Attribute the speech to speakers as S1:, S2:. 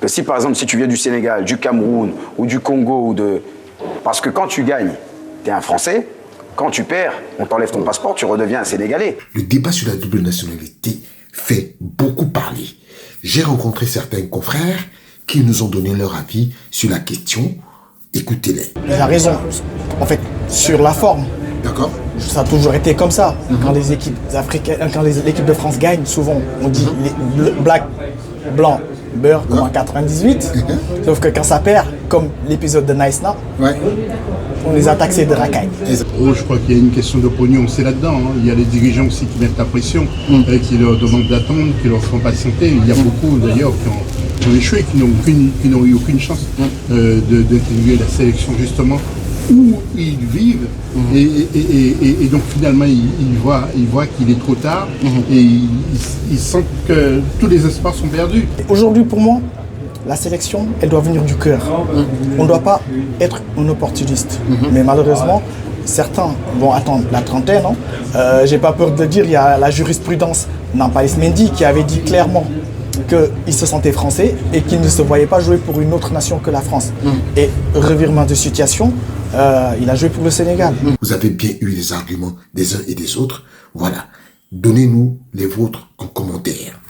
S1: que si par exemple, si tu viens du Sénégal, du Cameroun ou du Congo, parce que quand tu gagnes, tu es un Français, quand tu perds, on t'enlève ton passeport, tu redeviens un Sénégalais.
S2: Le débat sur la double nationalité fait beaucoup parler. J'ai rencontré certains confrères qui nous ont donné leur avis sur la question. Écoutez-les.
S3: Il a raison. En fait, sur la forme.
S2: D'accord.
S3: Ça a toujours été comme ça. Quand les équipes africaines, quand l'équipe de France gagne, souvent on dit les black, blanc, beurre comme en 98. Sauf que quand ça perd, comme l'épisode de Nice Now, on les a taxés de racailles.
S4: Oh, je crois qu'il y a une question de pognon aussi là-dedans. Hein. Il y a les dirigeants aussi qui mettent la pression, qui leur demandent d'attendre, qui leur font patienter. Il y a beaucoup d'ailleurs qui ont échoué, qui n'ont eu aucune chance d'intégrer la sélection justement où ils vivent. Et donc finalement ils voient qu'il est trop tard et ils sentent que tous les espoirs sont perdus.
S3: Aujourd'hui pour moi, la sélection, elle doit venir du cœur. On ne doit pas être un opportuniste. Mais malheureusement, certains vont attendre la trentaine. J'ai pas peur de le dire, il y a la jurisprudence Nampalys Mendy qui avait dit clairement qu'il se sentait français et qu'il ne se voyait pas jouer pour une autre nation que la France. Et revirement de situation, il a joué pour le Sénégal.
S2: Vous avez bien eu les arguments des uns et des autres. Voilà. Donnez-nous les vôtres en commentaire.